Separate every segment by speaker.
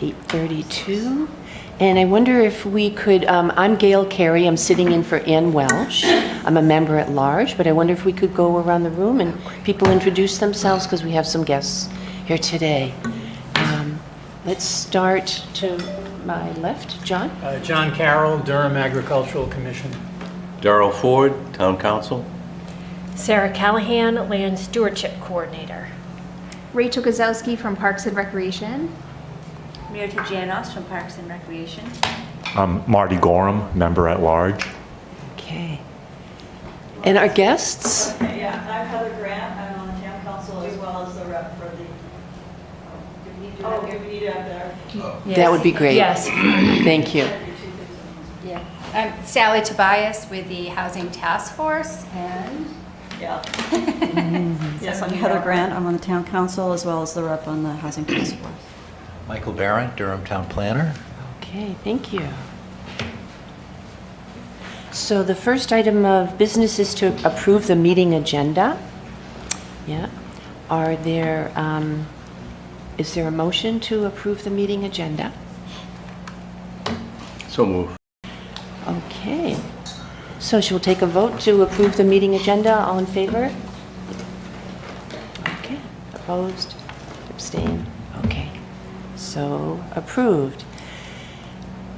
Speaker 1: 8:32. And I wonder if we could, I'm Gail Carey, I'm sitting in for Ann Welsh. I'm a member at large, but I wonder if we could go around the room and people introduce themselves because we have some guests here today. Let's start to my left. John?
Speaker 2: John Carroll, Durham Agricultural Commission.
Speaker 3: Darrell Ford, Town Council.
Speaker 4: Sarah Callahan, Land Stewardship Coordinator.
Speaker 5: Rachel Gazowski from Parks and Recreation.
Speaker 6: Mirta Janos from Parks and Recreation.
Speaker 7: Marty Gorham, member at large.
Speaker 1: Okay. And our guests?
Speaker 6: Okay, yeah, I'm Heather Grant. I'm on the town council as well as the rep for the. Do we need to have there?
Speaker 1: That would be great.
Speaker 4: Yes.
Speaker 1: Thank you.
Speaker 5: Yeah. I'm Sally Tobias with the Housing Task Force, and
Speaker 6: Yeah.
Speaker 8: Yes, I'm Heather Grant. I'm on the town council as well as the rep on the housing task force.
Speaker 9: Michael Barron, Durham Town Planner.
Speaker 1: Okay, thank you. So the first item of business is to approve the meeting agenda. Yeah. Are there, is there a motion to approve the meeting agenda?
Speaker 3: So move.
Speaker 1: Okay. So shall we take a vote to approve the meeting agenda? All in favor? Okay. Opposed? Abstained? Okay. So approved.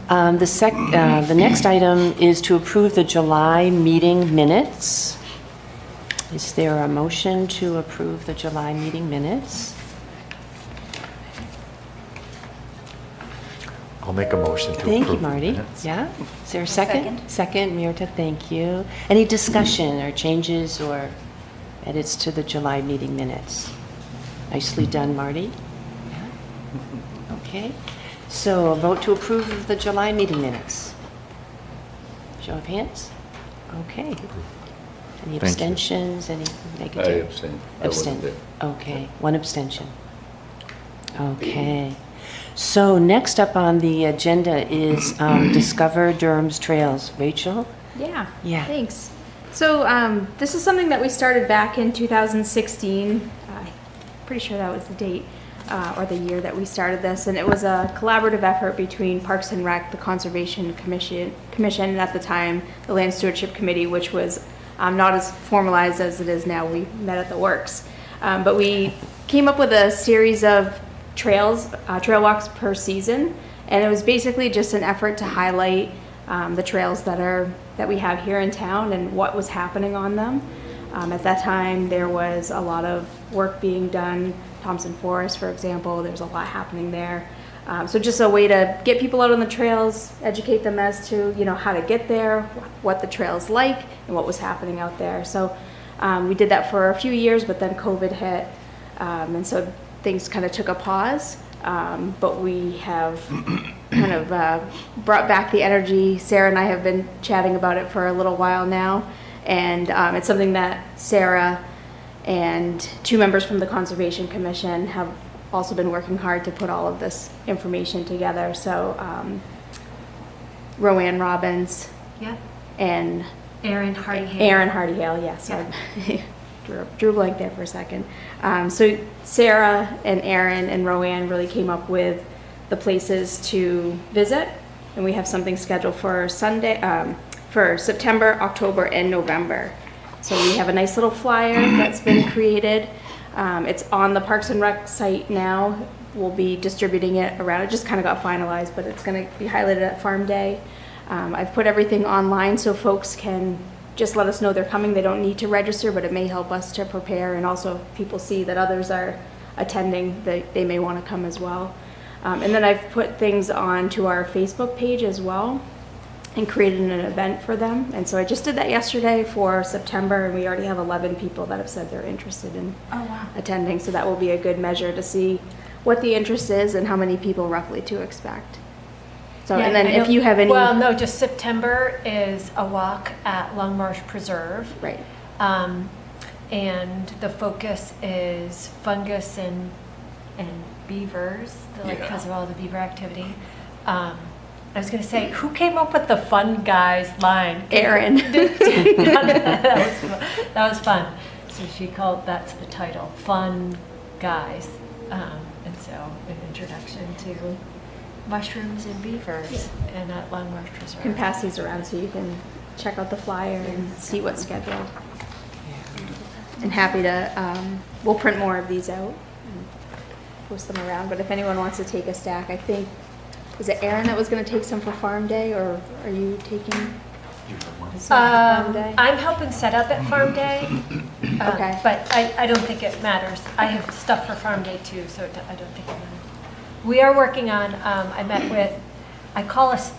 Speaker 1: The next item is to approve the July meeting minutes. Is there a motion to approve the July meeting minutes?
Speaker 7: I'll make a motion to
Speaker 1: Thank you,
Speaker 7: approve the
Speaker 1: Marty.
Speaker 7: minutes.
Speaker 1: Yeah? Is there a second? Second, Mirta, thank you. Any discussion or changes or edits to the July meeting minutes? Nicely done, Marty. Yeah. Okay. So a vote to approve of the July meeting minutes. Show of hands? Okay. Any
Speaker 7: you.
Speaker 1: abstentions? Any
Speaker 3: I
Speaker 1: negative?
Speaker 3: abstain. I wasn't there.
Speaker 1: Okay, one abstention. Okay. So next up on the agenda is Discover Durham's Trails. Rachel?
Speaker 5: yeah,
Speaker 1: Yeah.
Speaker 5: thanks. So this is something that we started back in 2016. I'm pretty sure that was the date or the year that we started this, and it was a collaborative effort between Parks and Rec, the Conservation Commission, and at the time the Land Stewardship Committee, which was not as formalized as it is now. We met at the Works, but we came up with a series of trail walks per season, and it was basically just an effort to highlight the trails that we have here in town and what was happening on them. At that time, there was a lot of work being done. Thompson Forest, for example, there's a lot happening there. So just a way to get people out on the trails, educate them as to how to get there, what the trail's like, and what was happening out there. So we did that for a few years, but then COVID hit, and so things kind of took a pause. But we have kind of brought back the energy. Sarah and I have been chatting about it for a little while now, and it's something that Sarah and two members from the Conservation Commission have also been working hard to put all of this information together. So Roanne Robbins
Speaker 4: Yeah.
Speaker 5: and
Speaker 4: Aaron Hardy-Hale.
Speaker 5: Aaron Hardy-Hale, yes. I drew a blank there for a second. So Sarah and Aaron and Roanne really came up with the places to visit, and we have something scheduled for for September, October, and November. So we have a nice little flyer that's been created. It's on the Parks and Rec site now. We'll be distributing it around. It just kind of got finalized, but it's going to be highlighted at Farm Day. I've put everything online so folks can just let us know they're coming. They don't need to register, but it may help us to prepare, and also if people see that others are attending, they may want to come as well. And then I've put things onto our Facebook page as well and created an event for them. And so I just did that yesterday for September, and we already have 11 people that have said they're interested in attending. So that will be a good measure to see what the interest is and how many people roughly to expect. So,
Speaker 4: Yeah,
Speaker 5: and then if you have any...
Speaker 4: Well, no, just September is a walk at Long Marsh Preserve.
Speaker 5: Right.
Speaker 4: And the focus is fungus and beavers, because of all the beaver activity. I was going to say, who came up with the fun guys line?
Speaker 5: Aaron.
Speaker 4: that was fun. So she called, that's the title, Fun Guys. And so an introduction to mushrooms and beavers and at Long Marsh
Speaker 5: You
Speaker 4: Reserve.
Speaker 5: can pass these around so you can check out the flyer and see what's scheduled. And happy to, we'll print more of these out and post them around, but if anyone wants to take a stack, I think, was it Aaron that was gonna take some for Farm Day, or are you taking? some for Farm Day?
Speaker 4: I'm helping set up at Farm Day.
Speaker 5: Okay.
Speaker 4: But I don't think it matters. I have stuff for Farm Day too, so I don't think it matters. We are working on, I met with, I call us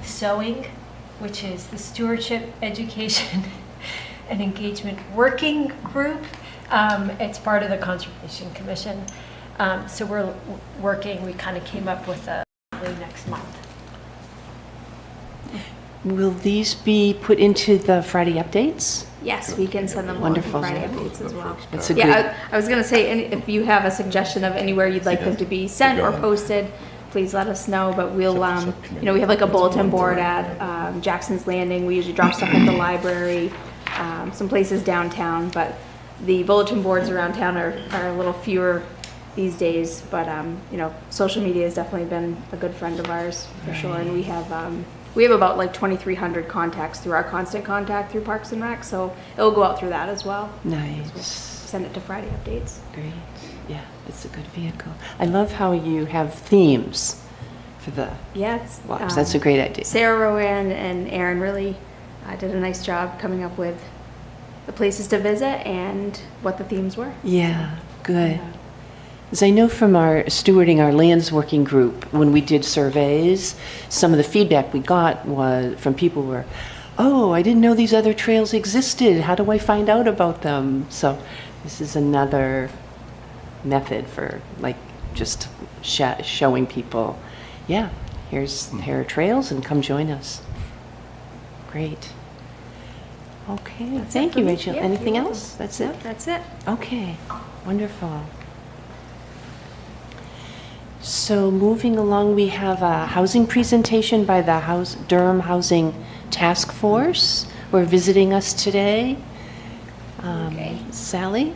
Speaker 4: sewing, which is the Stewardship, Education, and Engagement Working Group. It's part of the Conservation Commission. So we're working, we kind of came up with a next month.
Speaker 1: Will these be put into the Friday updates?
Speaker 5: Yes, we can send them along for
Speaker 1: Wonderful.
Speaker 5: Friday updates as well.
Speaker 1: That's a
Speaker 5: Yeah,
Speaker 1: great,
Speaker 5: I was gonna say, if you have a suggestion of anywhere you'd like them to be sent or posted, please let us know, but we'll, you know, we have like a bulletin board at Jackson's Landing. We usually drop stuff at the library, some places downtown, but the bulletin boards around town are a little fewer these days, but, you know, social media has definitely been a good friend of ours, for sure, and we have about like 2,300 contacts through our Constant Contact through Parks and Rec, so it'll go out through that as well.
Speaker 1: nice.
Speaker 5: Send it to Friday updates.
Speaker 1: Great. Yeah, it's a good vehicle. I love how you have themes for the
Speaker 5: Yeah, it's,
Speaker 1: walks. That's a great idea.
Speaker 5: Sarah Rowan and Aaron really did a nice job coming up with the places to visit and what the themes were.
Speaker 1: Yeah, good. As I know from our stewarding our lands working group, when we did surveys, some of the feedback we got was from people were, oh, I didn't know these other trails existed. How do I find out about them? So this is another method for like just showing people, yeah, here are trails and come join us. Great. Okay,
Speaker 5: That's it
Speaker 1: thank
Speaker 5: for
Speaker 1: you,
Speaker 5: me.
Speaker 1: Rachel.
Speaker 5: Yeah,
Speaker 1: Anything
Speaker 5: you're
Speaker 1: else? That's it?
Speaker 5: Nope, that's it.
Speaker 1: Okay, wonderful. So moving along, we have a housing presentation by the Durham Housing Task Force. We're visiting us today.
Speaker 8: Okay.
Speaker 1: Sally?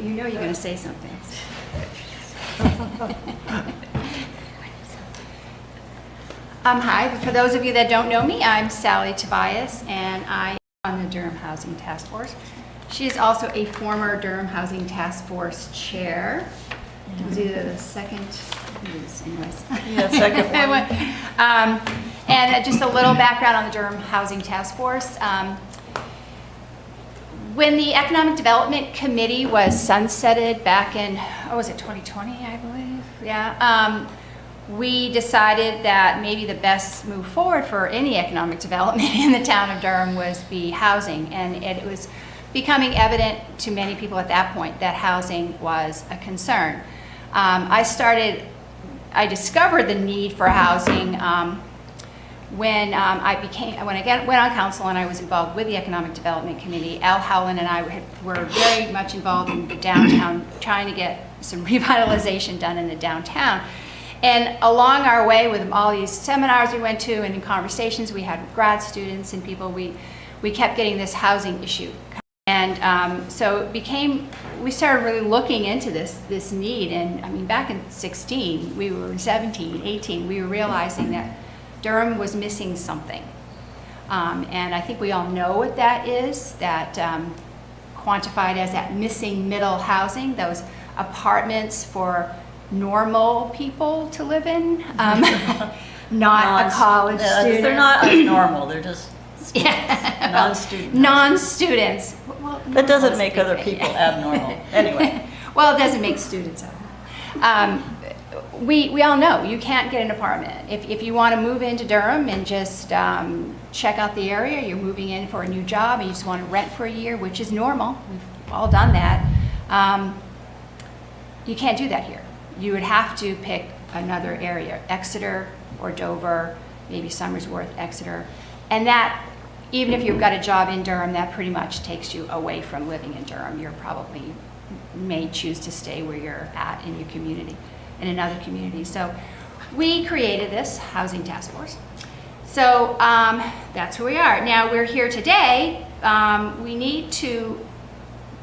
Speaker 8: You know you're going to say something. Hi, for those of you that don't know me, I'm Sally Tobias, and I am on the Durham Housing Task Force. She is also a former Durham Housing Task Force chair. It was either the second, anyways.
Speaker 6: Yeah, second one.
Speaker 8: And just a little background on the Durham Housing Task Force. When the Economic Development Committee was sunsetted back in, was it 2020, I believe? Yeah. We decided that maybe the best move forward for any economic development in the town of Durham was be housing. And it was becoming evident to many people at that point that housing was a concern. I discovered the need for housing when I went on council and I was involved with the Economic Development Committee. Al Howland and I were very much involved in the downtown, trying to get some revitalization done in the downtown. And along our way with all these seminars we went to and in conversations we had with grad students and people, we kept getting this housing issue. And so we started really looking into this need. And I mean, back in 16, we were 17, 18, we were realizing that Durham was missing something. And I think we all know what that is, that quantified as that missing middle housing, those apartments for normal people to live in, not a college student.
Speaker 6: They're not normal, they're just non-students.
Speaker 8: Non-students. Well,
Speaker 6: That doesn't make other people abnormal, anyway.
Speaker 8: Well, it doesn't make students abnormal. We all know you can't get an apartment. If you want to move into Durham and just check out the area, you're moving in for a new job and you just want to rent for a year, which is normal. We've all done that. You can't do that here. You would have to pick another area, Exeter or Dover, maybe Somersworth, Exeter. And that, even if you've got a job in Durham, that pretty much takes you away from living in Durham. You're probably may choose to stay where you're at in your community, in another community. So we created this housing task force. So that's who we are. Now we're here today. We need to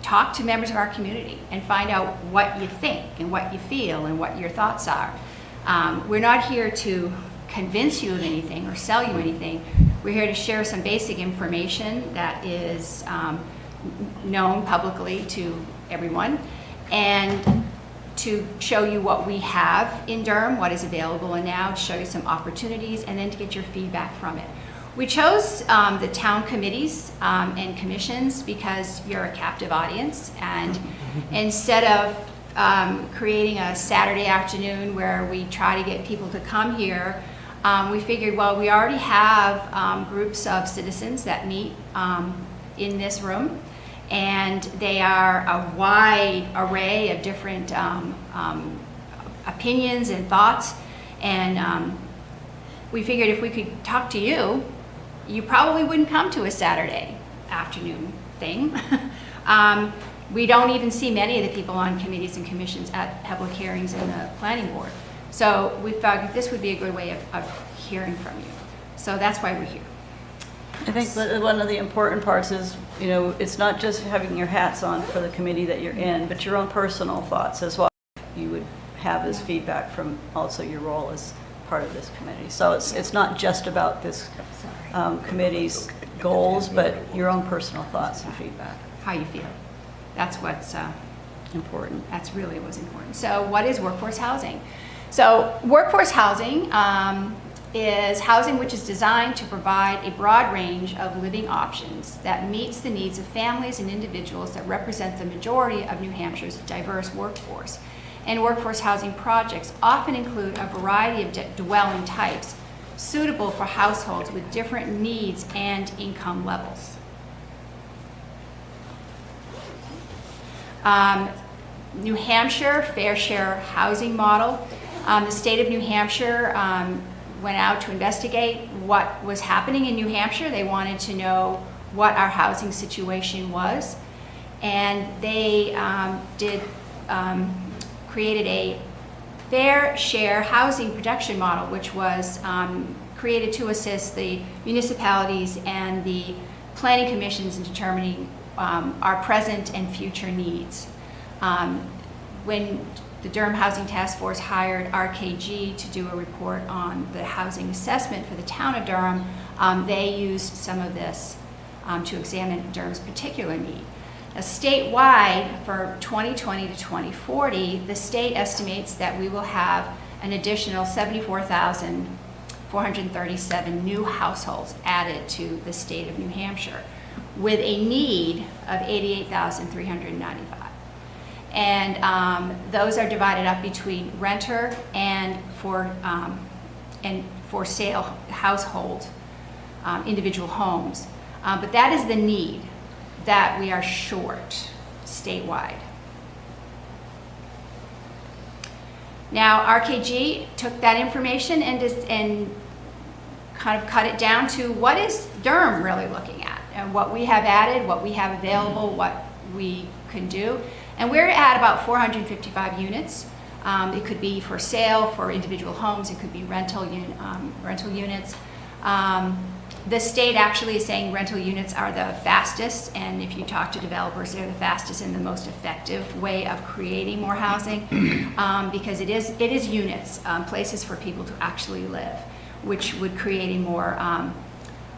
Speaker 8: talk to members of our community and find out what you think and what you feel and what your thoughts are. We're not here to convince you of anything or sell you anything. We're here to share some basic information that is known publicly to everyone, and to show you what we have in Durham, what is available and now, to show you some opportunities, and then to get your feedback from it. We chose the town committees and commissions because you're a captive audience, and instead of creating a Saturday afternoon where we try to get people to come here, we figured, well, we already have groups of citizens that meet in this room, and they are a wide array of different opinions and thoughts, and we figured if we could talk to you, you probably wouldn't come to a Saturday afternoon thing. We don't even see many of the people on committees and commissions at public hearings in the planning board. So we thought this would be a good way of hearing from you. So that's why we're here.
Speaker 6: I think that one of the important parts is, you know, it's not just having your hats on for the committee that you're in, but your own personal thoughts as well. You would have as feedback from also your role as part of this committee. So it's not just about this committee's goals, but your own personal thoughts and feedback.
Speaker 8: How you feel. That's what's
Speaker 6: Important.
Speaker 8: That's really what's important. So what is workforce housing? So workforce housing is housing which is designed to provide a broad range of living options that meets the needs of families and individuals that represent the majority of New Hampshire's diverse workforce. And workforce housing projects often include a variety of dwelling types suitable for households with different needs and income levels. New Hampshire Fair Share Housing Model. The state of New Hampshire went out to investigate what was happening in New Hampshire. They wanted to know what our housing situation was, and they created a fair share housing production model, which was created to assist the municipalities and the planning commissions in determining our present and future needs. When the Durham Housing Task Force hired RKG to do a report on the housing assessment for the town of Durham, they used some of this to examine Durham's particular need. Now, statewide, for 2020 to 2040, the state estimates that we will have an additional 74,437 new households added to the state of New Hampshire, with a need of 88,395. And those are divided up between renter and for sale household, individual homes. But that is the need that we are short statewide. Now, RKG took that information and kind of cut it down to what is Durham really looking at, and what we have added, what we have available, what we can do. And we're at about 455 units. It could be for sale for individual homes. It could be rental units. The state actually is saying rental units are the fastest, and if you talk to developers, they're the fastest and the most effective way of creating more housing, because it is units, places for people to actually live, which would create a more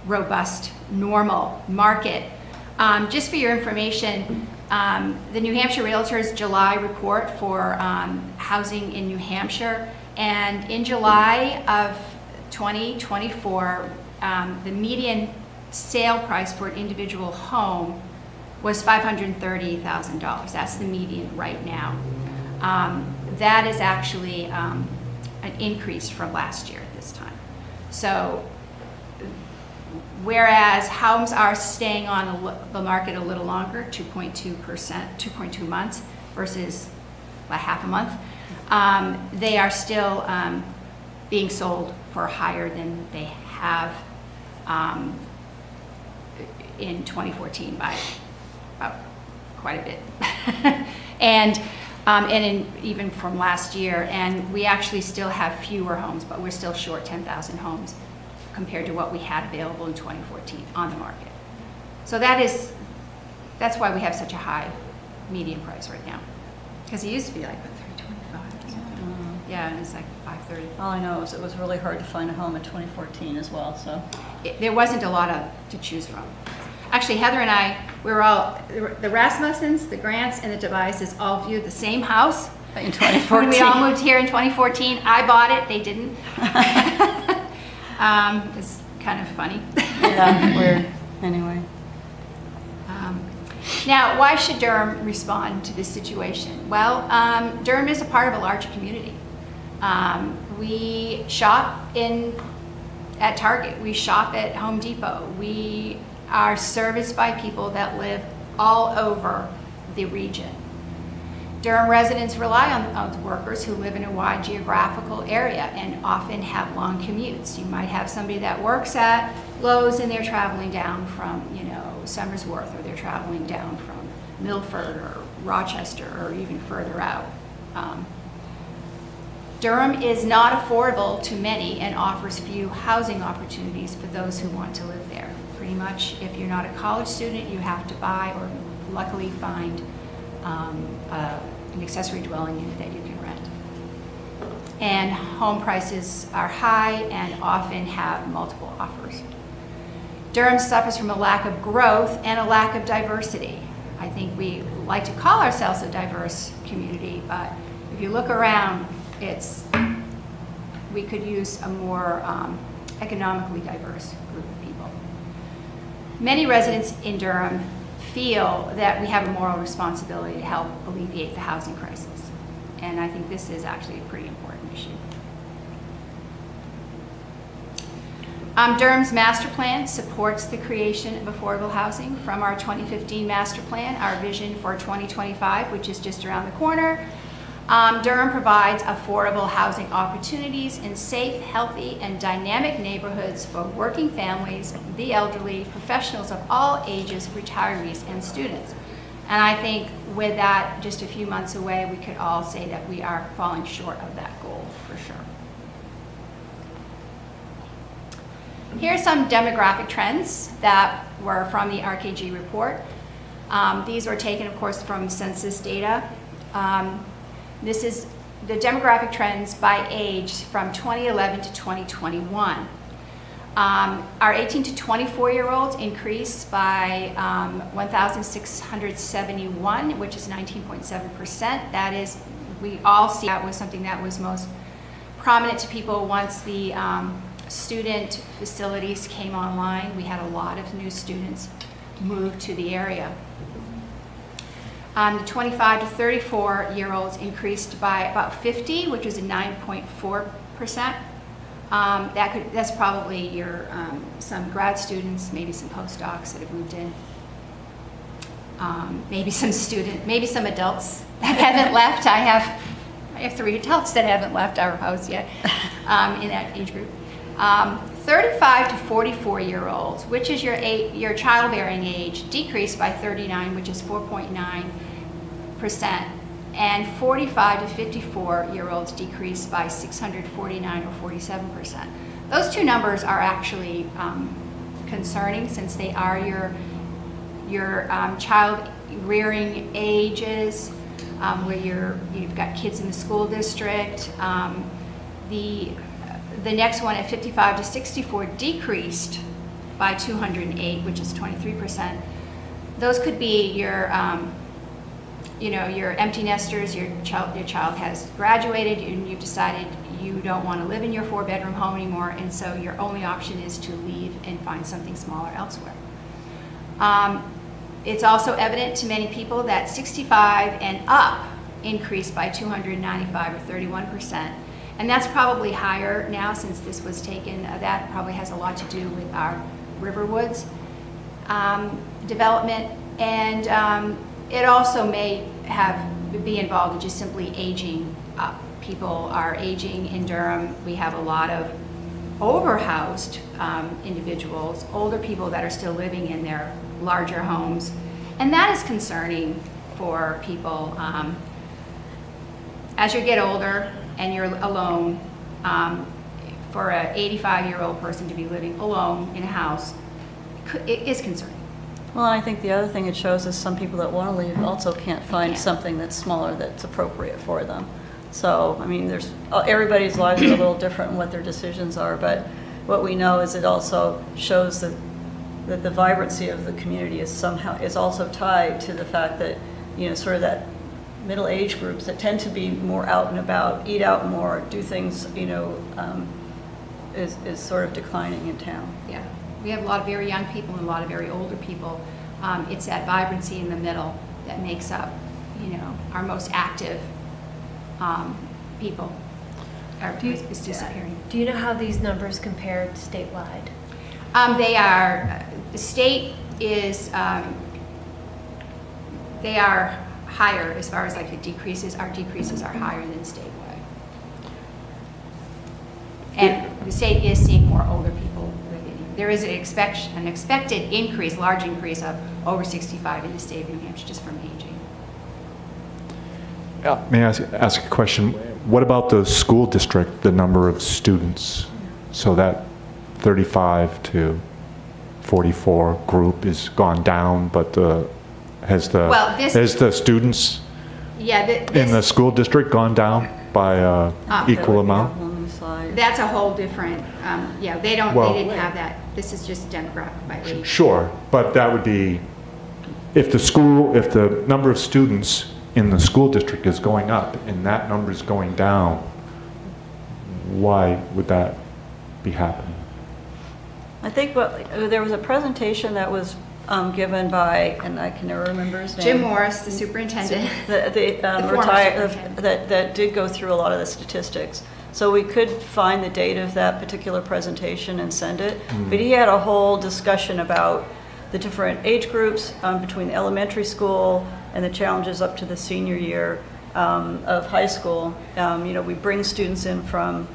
Speaker 8: robust, normal market. Just for your information, the New Hampshire Realtors July report for housing in New Hampshire, and in July of 2024, the median sale price for an individual home was $530,000. That's the median right now. That is actually an increase from last year at this time. So, whereas homes are staying on the market a little longer, 2.2 months versus like half a month, they are still being sold for higher than they have in 2014 by quite a bit. and even from last year, and we actually still have fewer homes, but we're still short 10,000 homes compared to what we had available in 2014 on the market. So that's why we have such a high median price right now. Because it used to be like, what, 325 or something? Yeah, and it's like 530.
Speaker 6: All I know is it was really hard to find a home in 2014 as well, so.
Speaker 8: There wasn't a lot to choose from. Actually, Heather and I, we were all, the Rasmussens, the Grants, and the Tobiases all viewed the same house.
Speaker 6: In 2014.
Speaker 8: When we all moved here in 2014, I bought it, they didn't. It's kind of funny.
Speaker 6: Yeah, weird, anyway.
Speaker 8: Now, why should Durham respond to this situation? Well, Durham is a part of a larger community. We shop at Target, we shop at Home Depot, we are serviced by people that live all over the region. Durham residents rely on workers who live in a wide geographical area and often have long commutes. You might have somebody that works at Lowe's and they're traveling down from, Somersworth, or they're traveling down from Milford or Rochester or even further out. Durham is not affordable to many and offers few housing opportunities for those who want to live there. Pretty much, if you're not a college student, you have to buy or luckily find an accessory dwelling unit that you can rent. And home prices are high and often have multiple offers. Durham suffers from a lack of growth and a lack of diversity. I think we like to call ourselves a diverse community, but if you look around, we could use a more economically diverse group of people. Many residents in Durham feel that we have a moral responsibility to help alleviate the housing crisis. And I think this is actually a pretty important issue. Durham's master plan supports the creation of affordable housing from our 2015 master plan, our vision for 2025, which is just around the corner. Durham provides affordable housing opportunities in safe, healthy, and dynamic neighborhoods for working families, the elderly, professionals of all ages, retirees, and students. And I think with that just a few months away, we could all say that we are falling short of that goal for sure. Here are some demographic trends that were from the RKG report. These were taken, of course, from census data. This is the demographic trends by age from 2011 to 2021. Our 18 to 24-year-olds increased by 1,671, which is 19.7%. That is, we all see that was something that was most prominent to people once the student facilities came online. We had a lot of new students move to the area. The 25 to 34-year-olds increased by about 50, which was a 9.4%. That's probably your some grad students, maybe some postdocs that have moved in, maybe some adults that haven't left. I have 3 adults that haven't left our house yet in that age group. 35 to 44-year-olds, which is your childbearing age, decreased by 39, which is 4.9%, and 45 to 54-year-olds decreased by 649 or 47%. Those two numbers are actually concerning, since they are your child rearing ages, where you've got kids in the school district. The next one at 55 to 64 decreased by 208, which is 23%. Those could be your empty nesters. Your child has graduated and you've decided you don't want to live in your 4-bedroom home anymore, and so your only option is to leave and find something smaller elsewhere. It's also evident to many people that 65 and up increased by 295 or 31%. And that's probably higher now since this was taken. That probably has a lot to do with our Riverwoods development. And it also may be involved in just simply aging up. People are aging in Durham. We have a lot of overhoused individuals, older people that are still living in their larger homes. And that is concerning for people. As you get older and you're alone, for an 85-year-old person to be living alone in a house, it is concerning.
Speaker 6: Well, I think the other thing it shows is some people that want to leave also can't find
Speaker 8: Yeah.
Speaker 6: something that's smaller that's appropriate for them. So, I mean, everybody's lives are a little different in what their decisions are, but what we know is it also shows that the vibrancy of the community is also tied to the fact that, sort of that middle age groups that tend to be more out and about, eat out more, do things, is sort of declining in town.
Speaker 8: Yeah, we have a lot of very young people and a lot of very older people. It's that vibrancy in the middle that makes up, our most active people is disappearing.
Speaker 4: Do you know how these numbers compare statewide?
Speaker 8: They are, the state is, they are higher as far as like the decreases. Our decreases are higher than statewide. And the state is seeing more older people living. There is an expected increase, large increase of over 65 in the state of New Hampshire just from aging.
Speaker 7: May I ask a question? What about the school district, the number of students? So that 35 to 44 group is gone down, but has the students in the school district gone down by equal amount?
Speaker 6: On the slide.
Speaker 8: That's a whole different, they didn't have that. This is just demographic by age.
Speaker 7: Sure, but that would be, if the number of students in the school district is going up and that number is going down, why would that be happening?
Speaker 6: I think there was a presentation that was given by, and I can never remember his name.
Speaker 8: Jim Morris, the superintendent.
Speaker 6: The
Speaker 8: former
Speaker 6: retired,
Speaker 8: superintendent.
Speaker 6: that did go through a lot of the statistics. So we could find the date of that particular presentation and send it. But he had a whole discussion about the different age groups between the elementary school and the challenges up to the senior year of high school. We bring students in from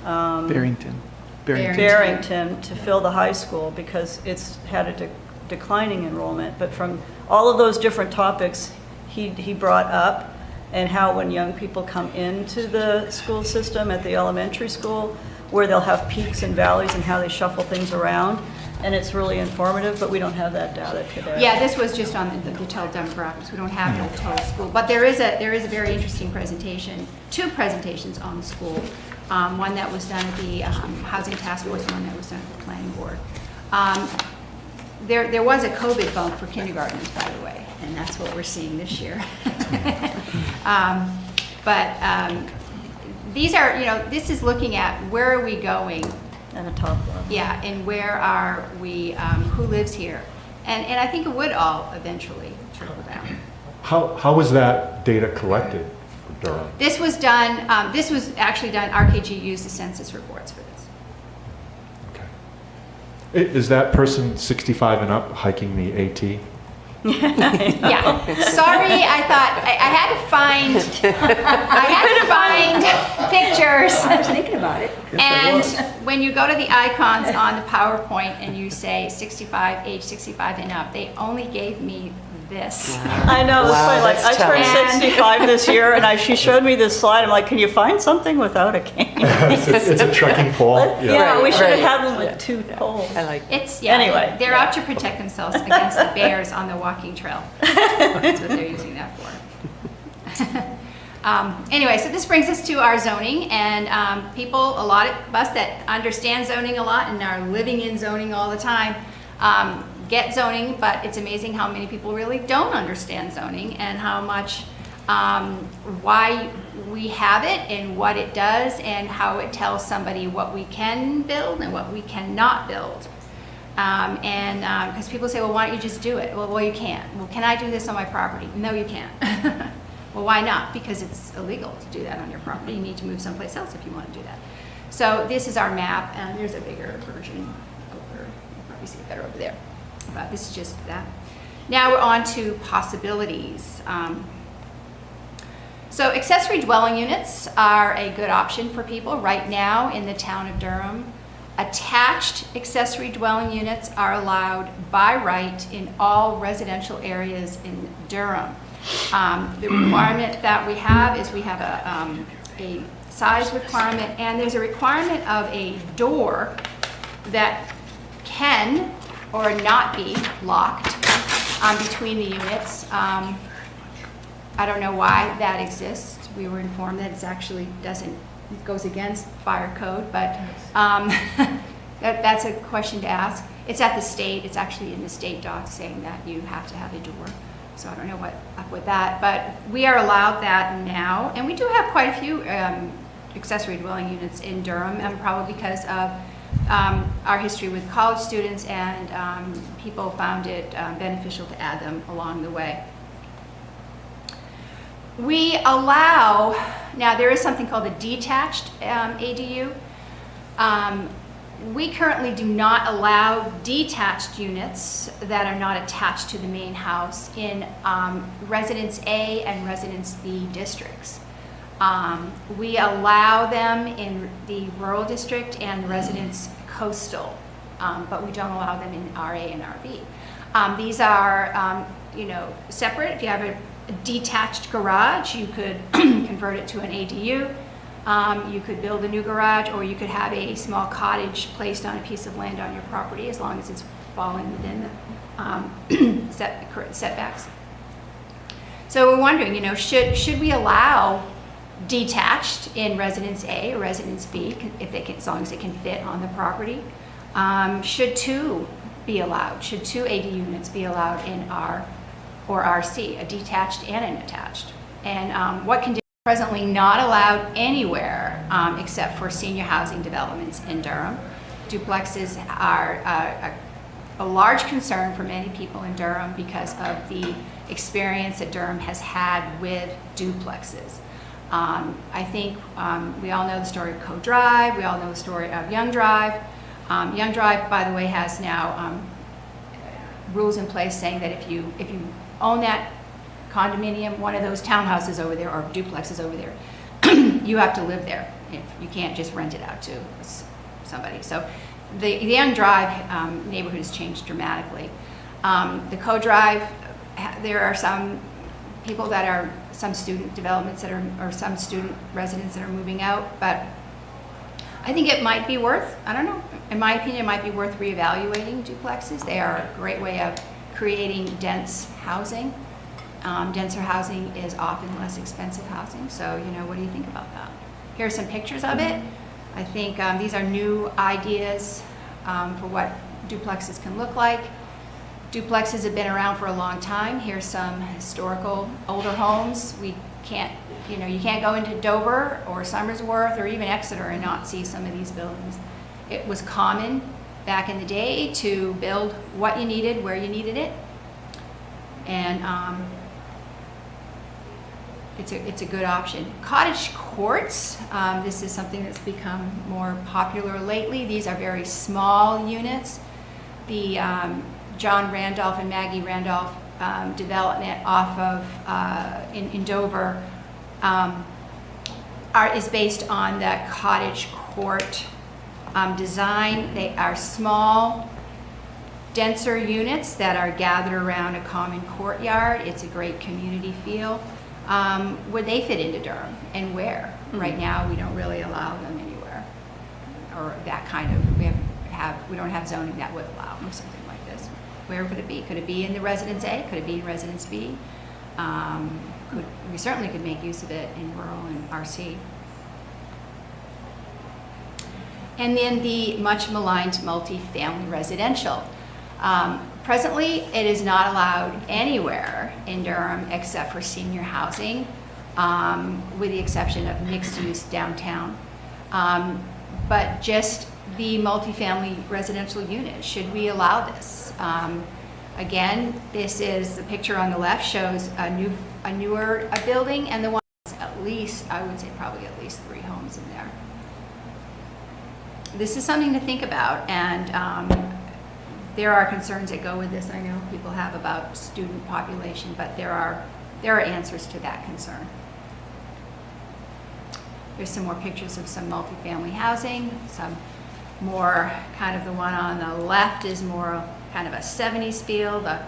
Speaker 10: Barrington.
Speaker 6: Barrington to fill the high school because it's had a declining enrollment. But from all of those different topics he brought up, and how when young people come into the school system at the elementary school, where they'll have peaks and valleys and how they shuffle things around. And it's really informative, but we don't have that data today.
Speaker 8: Yeah, this was just on the total demographics. We don't have the total school. But there is a very interesting presentation, two presentations on the school. One that was done at the Housing Task Force, one that was done at the Planning Board. There was a COVID bump for kindergartners, by the way, and that's what we're seeing this year. These are, this is looking at where are we going.
Speaker 6: At a top level.
Speaker 8: Yeah, and where are we, who lives here? And I think it would all eventually trickle down.
Speaker 7: How was that data collected for Durham?
Speaker 8: This was done, this was actually done, RKG used the census reports for this.
Speaker 7: Okay. Is that person 65 and up hiking the AT?
Speaker 8: Yeah, sorry, I thought, I had to find pictures.
Speaker 1: I was thinking about it.
Speaker 8: And when you go to the icons on the PowerPoint and you say 65, age 65 and up, they only gave me this.
Speaker 6: I know, it's
Speaker 1: Wow,
Speaker 6: funny, like,
Speaker 1: that's
Speaker 6: I turned
Speaker 8: tough.
Speaker 6: 65 this year, and she showed me this slide, I'm like, can you find something without a cane?
Speaker 7: It's a trekking pole?
Speaker 6: Yeah, we
Speaker 1: Right,
Speaker 6: should have
Speaker 1: right.
Speaker 6: had them with two poles.
Speaker 1: I like
Speaker 8: It's, yeah,
Speaker 6: Anyway,
Speaker 8: they're out to protect themselves against the bears on the walking trail. That's what they're using that for. Anyway, so this brings us to our zoning, and a lot of us that understand zoning a lot and are living in zoning all the time, get zoning, but it's amazing how many people really don't understand zoning and how much, why we have it and what it does and how it tells somebody what we can build and what we cannot build. Because people say, well, why don't you just do it? Well, you can't. Well, can I do this on my property? No, you can't. Well, why not? Because it's illegal to do that on your property. You need to move someplace else if you want to do that. So this is our map, and there's a bigger version over. You'll probably see it better over there. But this is just that. Now we're on to possibilities. So accessory dwelling units are a good option for people right now in the town of Durham. Attached accessory dwelling units are allowed by right in all residential areas in Durham. The requirement that we have is we have a size requirement, and there's a requirement of a door that can or not be locked between the units. I don't know why that exists. We were informed that it's actually it goes against fire code, but that's a question to ask. It's at the state, it's actually in the state docs saying that you have to have a door. So I don't know what up with that, but we are allowed that now. And we do have quite a few accessory dwelling units in Durham, and probably because of our history with college students, and people found it beneficial to add them along the way. We allow, now there is something called a detached ADU. We currently do not allow detached units that are not attached to the main house in Residence A and Residence B districts. We allow them in the rural district and Residence Coastal, but we don't allow them in RA and RB. These are, separate. If you have a detached garage, you could convert it to an ADU. You could build a new garage, or you could have a small cottage placed on a piece of land on your property, as long as it's falling within the setbacks. So we're wondering, should we allow detached in Residence A or Residence B, as long as it can fit on the property? Should two be allowed? Should two ADU units be allowed in R or RC, a detached and an attached? And what conditions are presently not allowed anywhere except for senior housing developments in Durham? Duplexes are a large concern for many people in Durham because of the experience that Durham has had with duplexes. I think we all know the story of Code Drive. We all know the story of Young Drive. Young Drive, by the way, has now rules in place saying that if you own that condominium, one of those townhouses over there or duplexes over there, you have to live there. You can't just rent it out to somebody. So the Young Drive neighborhood has changed dramatically. The Code Drive, there are some people that are, some student developments that are, or some student residents that are moving out, but I think it might be worth, I don't know, in my opinion, it might be worth reevaluating duplexes. They are a great way of creating dense housing. Denser housing is often less expensive housing, so what do you think about that? Here are some pictures of it. I think these are new ideas for what duplexes can look like. Duplexes have been around for a long time. Here's some historical older homes. We can't, you can't go into Dover or Somersworth or even Exeter and not see some of these buildings. It was common back in the day to build what you needed, where you needed it. And it's a good option. Cottage courts, this is something that's become more popular lately. These are very small units. The John Randolph and Maggie Randolph development off of in Dover is based on that cottage court design. They are small, denser units that are gathered around a common courtyard. It's a great community feel. Would they fit into Durham, and where? Right now, we don't really allow them anywhere, or that kind of, we don't have zoning that would allow them, something like this. Where would it be? Could it be in the Residence A? Could it be in Residence B? We certainly could make use of it in rural and RC. And then the much maligned multifamily residential. Presently, it is not allowed anywhere in Durham except for senior housing, with the exception of mixed use downtown. But just the multifamily residential unit, should we allow this? Again, this is, the picture on the left shows a newer building, and the one is at least, I would say probably at least 3 homes in there. This is something to think about, and there are concerns that go with this. I know people have about student population, but there are answers to that concern. There's some more pictures of some multifamily housing, some more, kind of the one on the left is more kind of a 70s feel. The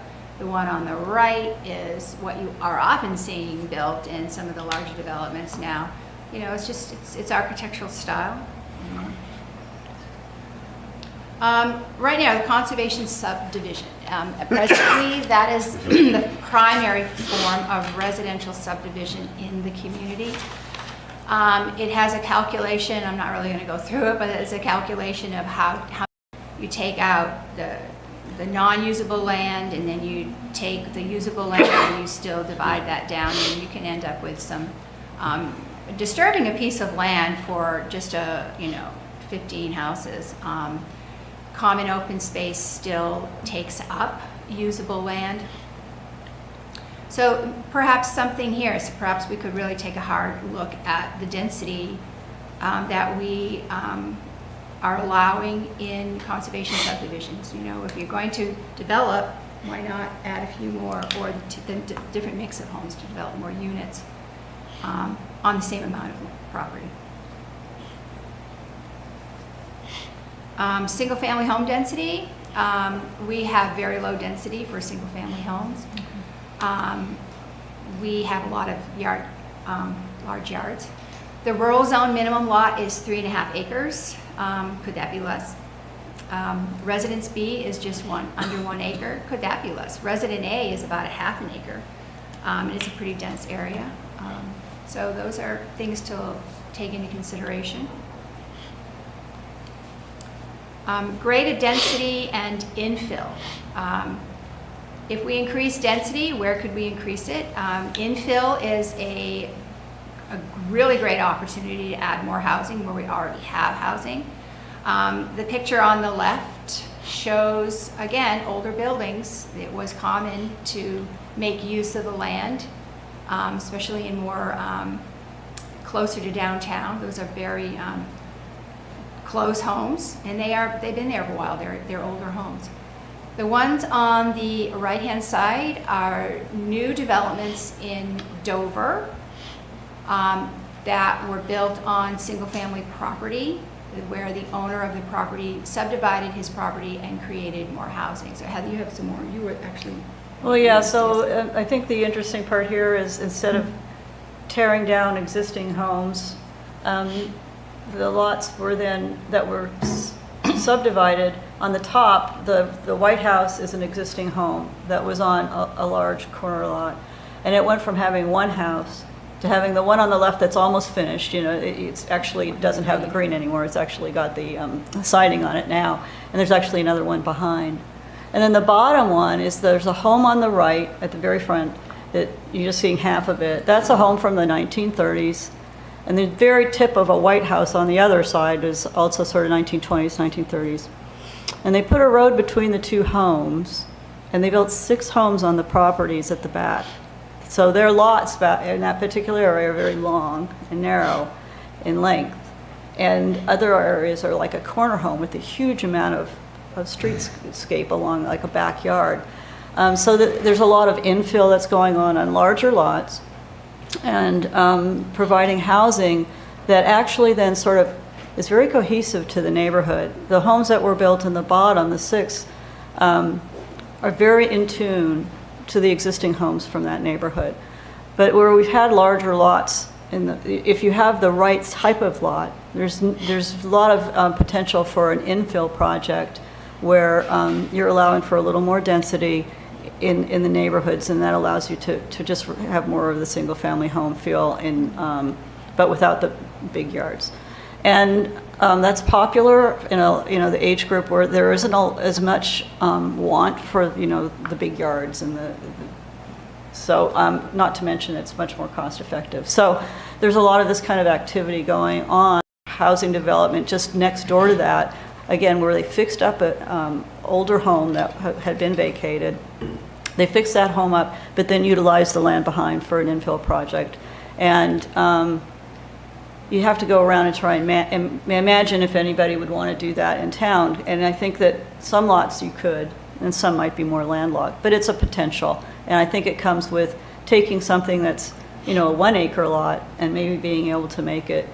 Speaker 8: one on the right is what you are often seeing built in some of the larger developments now. It's just, it's architectural style. Right now, the conservation subdivision. Presently, that is the primary form of residential subdivision in the community. It has a calculation, I'm not really going to go through it, but it's a calculation of how you take out the non-usable land, and then you take the usable land and you still divide that down, and you can end up with some disturbing a piece of land for just 15 houses. Common open space still takes up usable land. So perhaps something here, so perhaps we could really take a hard look at the density that we are allowing in conservation subdivisions. If you're going to develop, why not add a few more, or the different mix of homes to develop more units on the same amount of property. Single-family home density, we have very low density for single-family homes. We have a lot of large yards. The rural zone minimum lot is 3.5 acres. Could that be less? Residence B is just under 1 acre. Could that be less? Resident A is about 1/2 an acre. And it's a pretty dense area. So those are things to take into consideration. Graded density and infill. If we increase density, where could we increase it? Infill is a really great opportunity to add more housing where we already have housing. The picture on the left shows, again, older buildings. It was common to make use of the land, especially in more closer to downtown. Those are very closed homes, and they've been there for a while. They're older homes. The ones on the right-hand side are new developments in Dover that were built on single-family property, where the owner of the property subdivided his property and created more housing. So Heather, you have some more. You were actually...
Speaker 6: Well, yeah, so I think the interesting part here is instead of tearing down existing homes, the lots that were subdivided, on the top, the White House is an existing home that was on a large corner lot. And it went from having one house to having the one on the left that's almost finished. It actually doesn't have the green anymore. It's actually got the siding on it now. And there's actually another one behind. And then the bottom one is there's a home on the right at the very front that you're just seeing half of it. That's a home from the 1930s. And the very tip of a White House on the other side is also sort of 1920s, 1930s. And they put a road between the two homes, and they built 6 homes on the properties at the back. So their lots in that particular area are very long and narrow in length. And other areas are like a corner home with a huge amount of streetscape along like a backyard. So there's a lot of infill that's going on larger lots, and providing housing that actually then sort of is very cohesive to the neighborhood. The homes that were built in the bottom, the 6, are very in tune to the existing homes from that neighborhood. But where we've had larger lots, if you have the right type of lot, there's a lot of potential for an infill project where you're allowing for a little more density in the neighborhoods, and that allows you to just have more of the single-family home feel, but without the big yards. And that's popular in the age group where there isn't as much want for the big yards and so not to mention it's much more cost effective. So there's a lot of this kind of activity going on. Housing development just next door to that, again, where they fixed up an older home that had been vacated. They fixed that home up, but then utilized the land behind for an infill project. And you have to go around and try and imagine if anybody would want to do that in town. And I think that some lots you could, and some might be more landlocked, but it's a potential. And I think it comes with taking something that's, a 1 acre lot and maybe being able to make it,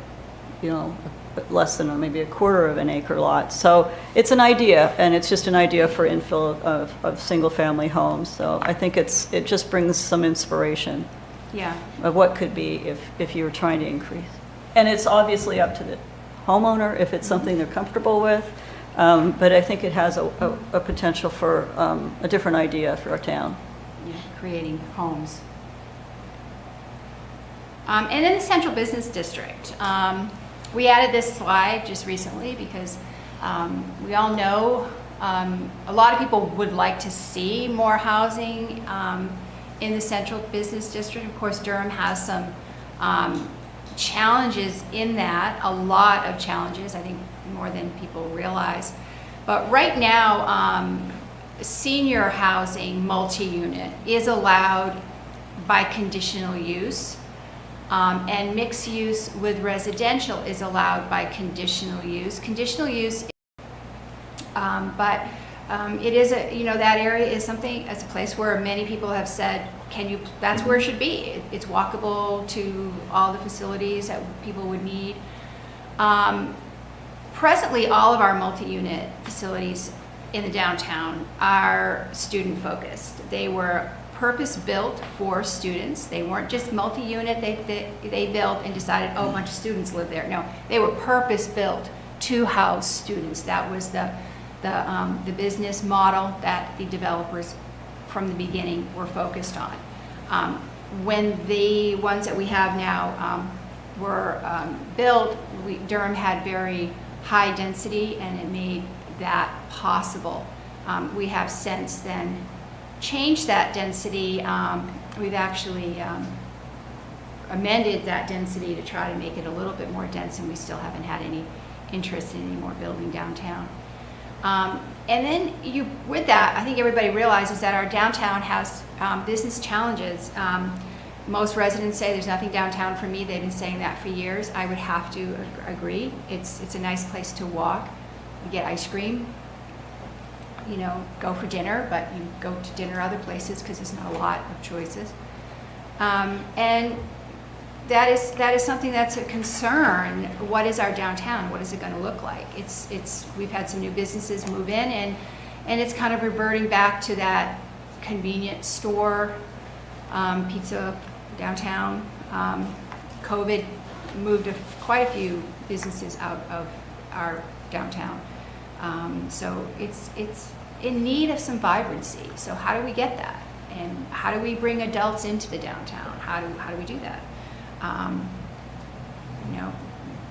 Speaker 6: less than maybe a 1/4 of an acre lot. So it's an idea, and it's just an idea for infill of single-family homes. So I think it just brings some inspiration of what could be if you were trying to increase. And it's obviously up to the homeowner if it's something they're comfortable with. But I think it has a potential for a different idea for our town.
Speaker 8: Yeah, creating homes. And in the Central Business District, we added this slide just recently because we all know a lot of people would like to see more housing in the Central Business District. Of course, Durham has some challenges in that, a lot of challenges, I think more than people realize. But right now, senior housing multi-unit is allowed by conditional use, and mixed use with residential is allowed by conditional use. Conditional use, but it is that area is something, as a place where many people have said, that's where it should be. It's walkable to all the facilities that people would need. Presently, all of our multi-unit facilities in the downtown are student-focused. They were purpose-built for students. They weren't just multi-unit they built and decided, oh, a bunch of students live there. No, they were purpose-built to house students. That was the business model that the developers from the beginning were focused on. When the ones that we have now were built, Durham had very high density, and it made that possible. We have since then changed that density. We've actually amended that density to try to make it a little bit more dense, and we still haven't had any interest in any more building downtown. And then with that, I think everybody realizes that our downtown has business challenges. Most residents say there's nothing downtown for me. They've been saying that for years. I would have to agree. It's a nice place to walk. You get ice cream, go for dinner, but you go to dinner other places because there's not a lot of choices. And that is something that's a concern. What is our downtown? What is it going to look like? We've had some new businesses move in, and it's kind of reverting back to that convenient store, pizza downtown. COVID moved quite a few businesses out of our downtown. So it's in need of some vibrancy. So how do we get that? And how do we bring adults into the downtown? How do we do that?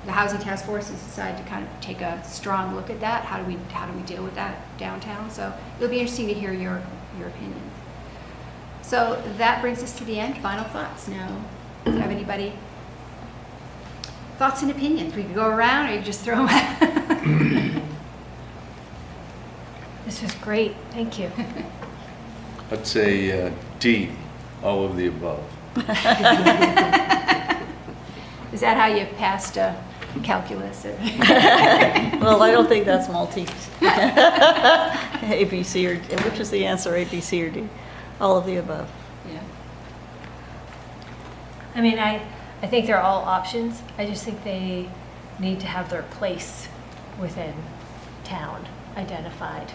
Speaker 8: The Housing Task Force has decided to kind of take a strong look at that. How do we deal with that downtown? So it'll be interesting to hear your opinion. So that brings us to the end. Final thoughts now. Do you have anybody? Thoughts and opinions? We could go around, or you just throw them out.
Speaker 4: This was great. Thank you.
Speaker 3: I'd say D, all of the above.
Speaker 8: Is that how you passed calculus?
Speaker 6: Well, I don't think that's multi. A, B, C, or D. Which is the answer, A, B, C, or D? All of the above.
Speaker 8: Yeah.
Speaker 4: I mean, I think they're all options. I just think they need to have their place within town identified.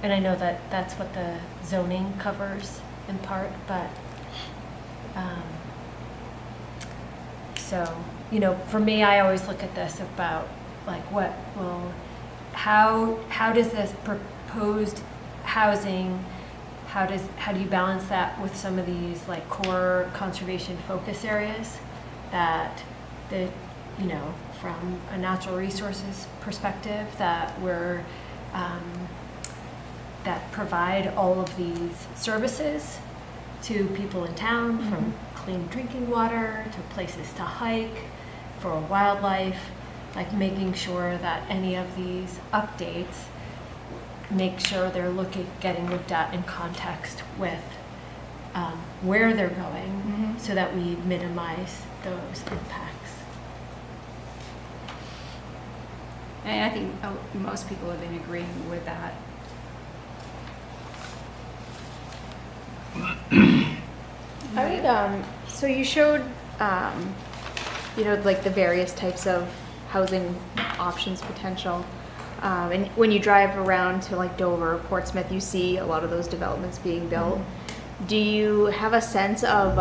Speaker 4: And I know that that's what the zoning covers in part, but so, for me, I always look at this about like how does this proposed housing, how do you balance that with some of these like core conservation focus areas that from a natural resources perspective that that provide all of these services to people in town, from clean drinking water to places to hike, for wildlife, like making sure that any of these updates make sure they're getting looked at in context with where they're going, so that we minimize those impacts.
Speaker 8: And I think most people have been agreeing with that.
Speaker 5: So you showed, like the various types of housing options potential. And when you drive around to like Dover, Portsmouth, you see a lot of those developments being built. Do you have a sense of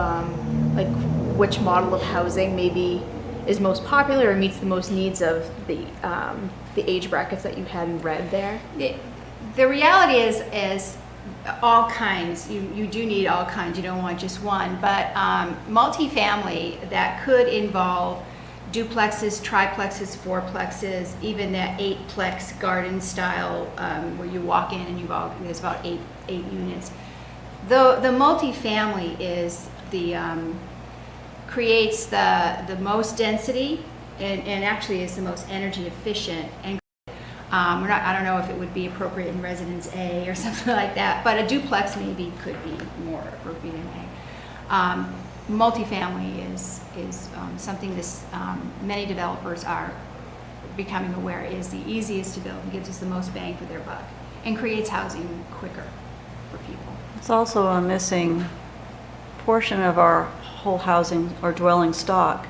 Speaker 5: like which model of housing maybe is most popular or meets the most needs of the age brackets that you had in red there?
Speaker 8: The reality is all kinds. You do need all kinds. You don't want just one. But multifamily that could involve duplexes, triplexes, fourplexes, even that 8-plex garden style where you walk in and there's about eight units. The multifamily is creates the most density and actually is the most energy efficient. And I don't know if it would be appropriate in Residence A or something like that, but a duplex maybe could be more appropriate in A. Multifamily is something many developers are becoming aware is the easiest to build and gives us the most bang for their buck and creates housing quicker for people.
Speaker 6: It's also a missing portion of our whole housing or dwelling stock.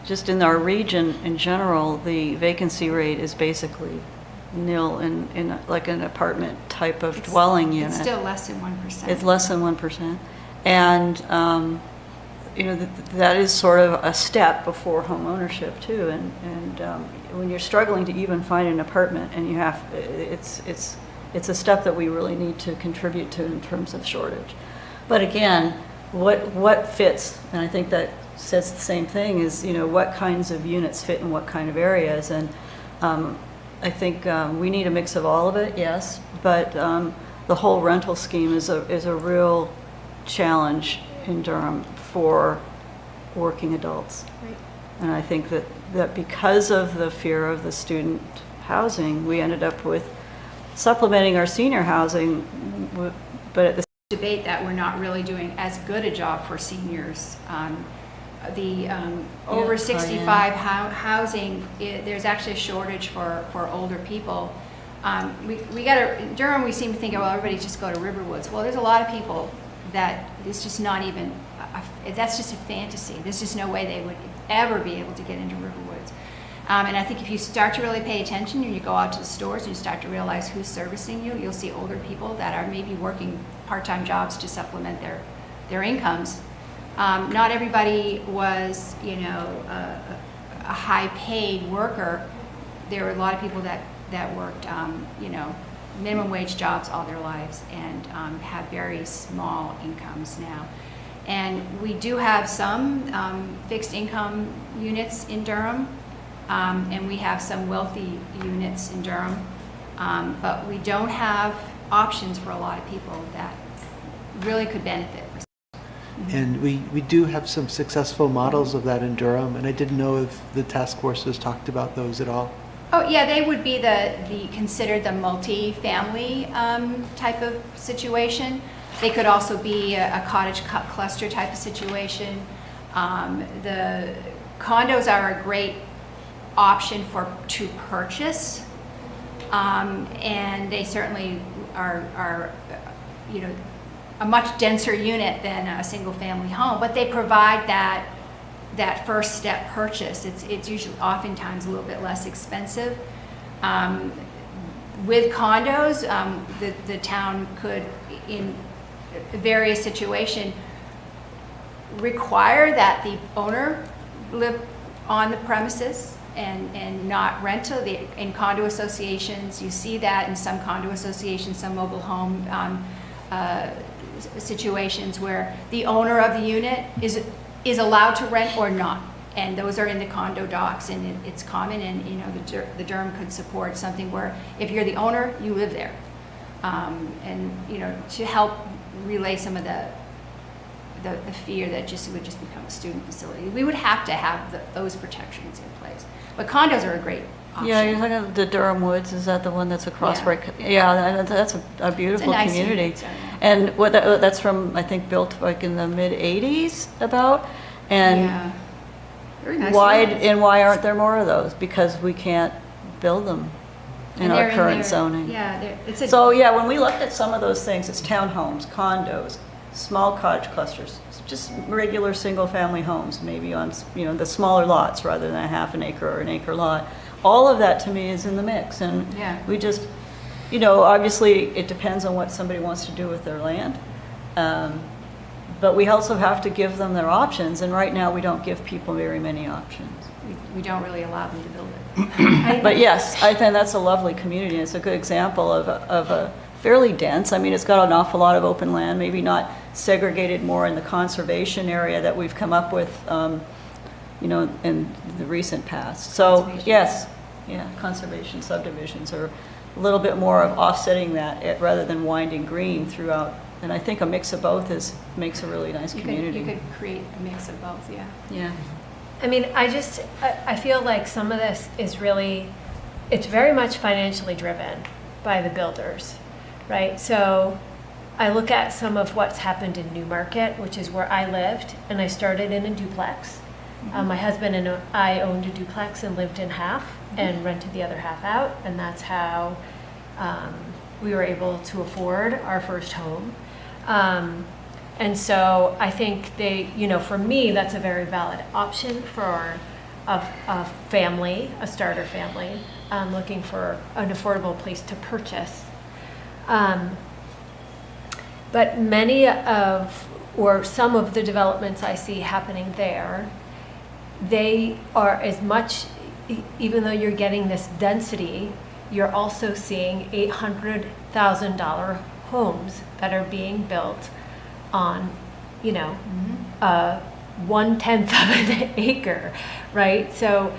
Speaker 6: Just in our region in general, the vacancy rate is basically nil in like an apartment type of dwelling unit.
Speaker 8: It's still less than 1%.
Speaker 6: It's less than 1%. And, that is sort of a step before home ownership too. And when you're struggling to even find an apartment and it's a step that we really need to contribute to in terms of shortage. But again, what fits, and I think that says the same thing, is, what kinds of units fit in what kind of areas. And I think we need a mix of all of it, yes, but the whole rental scheme is a real challenge in Durham for working adults.
Speaker 5: Right.
Speaker 6: And I think that because of the fear of the student housing, we ended up with supplementing our senior housing, but at the
Speaker 8: debate that we're not really doing as good a job for seniors. Over 65 housing, there's actually a shortage for older people. We got to, in Durham, we seem to think, well, everybody just go to Riverwoods. Well, there's a lot of people that it's just not even, that's just a fantasy. There's just no way they would ever be able to get into Riverwoods. And I think if you start to really pay attention and you go out to the stores and you start to realize who's servicing you, you'll see older people that are maybe working part-time jobs to supplement their incomes. Not everybody was, a high-paid worker. There were a lot of people that worked, minimum wage jobs all their lives and have very small incomes now. And we do have some fixed income units in Durham, and we have some wealthy units in Durham, but we don't have options for a lot of people that really could benefit.
Speaker 10: And we do have some successful models of that in Durham, and I didn't know if the task force has talked about those at all.
Speaker 8: Oh yeah, they would be considered the multi-family type of situation. They could also be a cottage cluster type of situation. The condos are a great option to purchase, and they certainly are a much denser unit than a single family home, but they provide that first step purchase. It's usually oftentimes a little bit less expensive. With condos, the town could, in various situations, require that the owner live on the premises and not rent in condo associations. You see that in some condo associations, some mobile home situations where the owner of the unit is allowed to rent or not, and those are in the condo docs, and it's common. And the Durham could support something where if you're the owner, you live there, and to help relay some of the fear that it would just become a student facility. We would have to have those protections in place, but condos are a great option.
Speaker 6: Yeah, you're talking about the Durham Woods. Is that the one that's across?
Speaker 8: Yeah.
Speaker 6: Right? Yeah, that's a beautiful
Speaker 8: It's a nice
Speaker 6: community.
Speaker 8: unit, so, yeah.
Speaker 6: And that's from, I think, built like in the mid '80s about. And
Speaker 8: Yeah. Very nice units.
Speaker 6: why aren't there more of those? Because we can't build them in
Speaker 8: And
Speaker 6: our
Speaker 8: they're
Speaker 6: current
Speaker 8: their-
Speaker 6: zoning.
Speaker 8: Yeah,
Speaker 6: So yeah, when we looked at some of those things, it's townhomes, condos, small cottage clusters, just regular single-family homes, maybe on the smaller lots rather than a half an acre or an acre lot. All of that to me is in the mix, and
Speaker 8: Yeah.
Speaker 6: we just, obviously it depends on what somebody wants to do with their land, But we also have to give them their options, and right now we don't give people very many options.
Speaker 8: We don't really allow them to build it.
Speaker 6: But yes, I think that's a lovely community. It's a good example of a fairly dense, I mean, it's got an awful lot of open land, maybe not segregated more in the conservation area that we've come up with, you know, in the recent past. So, yes, yeah, conservation subdivisions are a little bit more of offsetting that rather than winding green throughout. And I think a mix of both makes a really nice community.
Speaker 8: You could create a mix of both, yeah.
Speaker 6: Yeah.
Speaker 4: I mean, I feel like some of this is really, it's very much financially driven by the builders, right? So I look at some of what's happened in Newmarket, which is where I lived, and I started in a duplex. My husband and I owned a duplex and lived in half and rented the other half out, and that's how we were able to afford our first home. And so I think they, you know, for me, that's a very valid option for a family, a starter family, looking for an affordable place to purchase. But many of, or some of the developments I see happening there, they are as much, even though you're getting this density, you're also seeing $800,000 homes that are being built on, you know, 1/10 of an acre, right? So,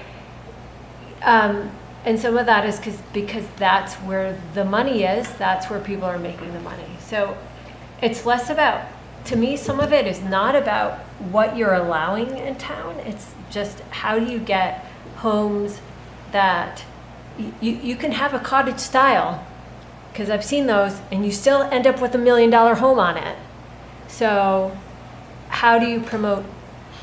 Speaker 4: and some of that is because that's where the money is, that's where people are making the money. So it's less about, to me, some of it is not about what you're allowing in town, it's just how do you get homes that, you can have a cottage style, because I've seen those, and you still end up with $1 million home on it. So how do you promote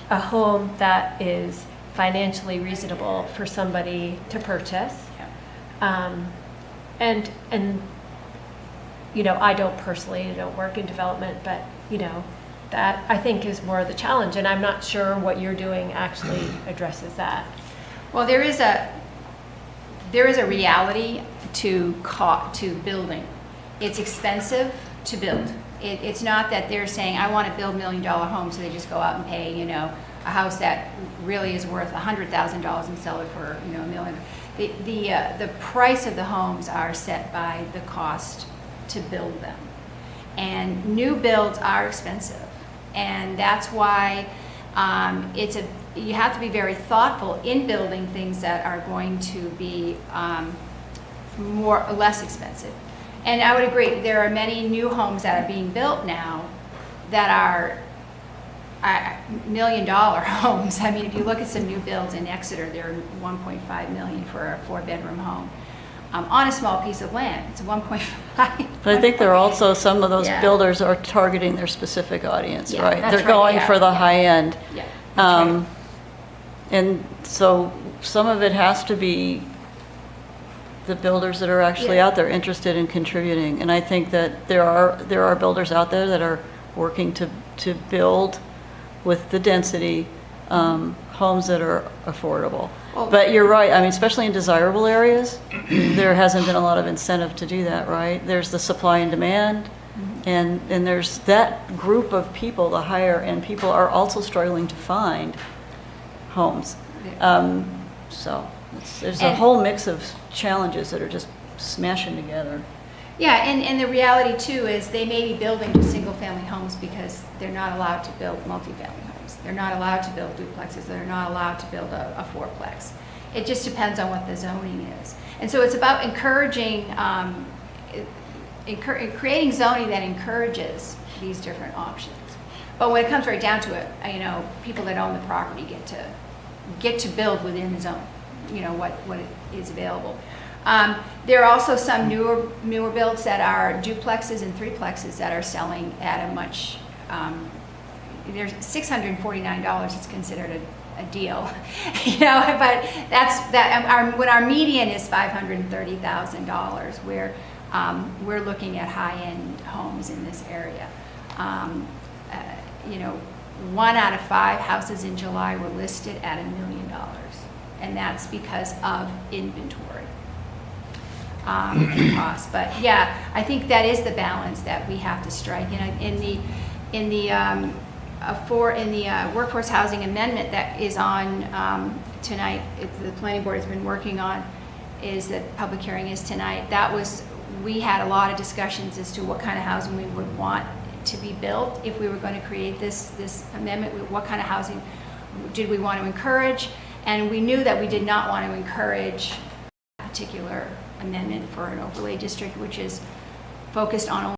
Speaker 4: a home that is financially reasonable for somebody to purchase? And you know, I don't work in development, but you know, that I think is more of the challenge, and I'm not sure what you're doing actually addresses that.
Speaker 8: Well, there is a reality to building. It's expensive to build. It's not that they're saying, I want to build $1 million homes, so they just go out and pay, you know, a house that really is worth $100,000 and sell it for, you know, $1 million. The price of the homes are set by the cost to build them. And new builds are expensive. And that's why you have to be very thoughtful in building things that are going to be more or less expensive. And I would agree, there are many new homes that are being built now that are $1 million homes. I mean, if you look at some new builds in Exeter, they're $1.5 million for a 4-bedroom home. On a small piece of land, it's 1.5.
Speaker 6: But I think there are also some of those
Speaker 8: Yeah.
Speaker 6: builders are targeting their specific audience,
Speaker 8: Yeah,
Speaker 6: right?
Speaker 8: that's
Speaker 6: They're
Speaker 8: right,
Speaker 6: going
Speaker 8: yeah,
Speaker 6: for the
Speaker 8: yeah.
Speaker 6: high end.
Speaker 8: Yeah, that's right.
Speaker 6: And so some of it has to be the builders that are actually
Speaker 8: Yeah.
Speaker 6: out there interested in contributing. And I think that there are builders out there that are working to build with the density homes that are affordable.
Speaker 8: Well-
Speaker 6: But you're right, I mean, especially in desirable areas, there hasn't been a lot of incentive to do that, right? There's the supply and demand, and there's that group of people, the higher end people, are also struggling to find homes. So there's a
Speaker 8: And-
Speaker 6: whole mix of challenges that are just smashing together.
Speaker 8: Yeah, and the reality too is they may be building just single-family homes because they're not allowed to build multifamily homes. They're not allowed to build duplexes. They're not allowed to build a fourplex. It just depends on what the zoning is. And so it's about encouraging, creating zoning that encourages these different options. But when it comes right down to it, you know, people that own the property get to build within the zone, you know, what is available. There are also some newer builds that are duplexes and threeplexes that are selling at a much, there's $649 is considered a deal, you know, but when our median is $530,000, we're looking at high-end homes in this area. You know, 1 out of 5 houses in July were listed at $1 million, and that's because of inventory and cost. But yeah, I think that is the balance that we have to strike. You know, in the workforce housing amendment that is on tonight, the planning board has been working on, is that public hearing is tonight. We had a lot of discussions as to what kind of housing we would want to be built if we were going to create this amendment. What kind of housing did we want to encourage? And we knew that we did not want to encourage a particular amendment for an overlay district, which is focused on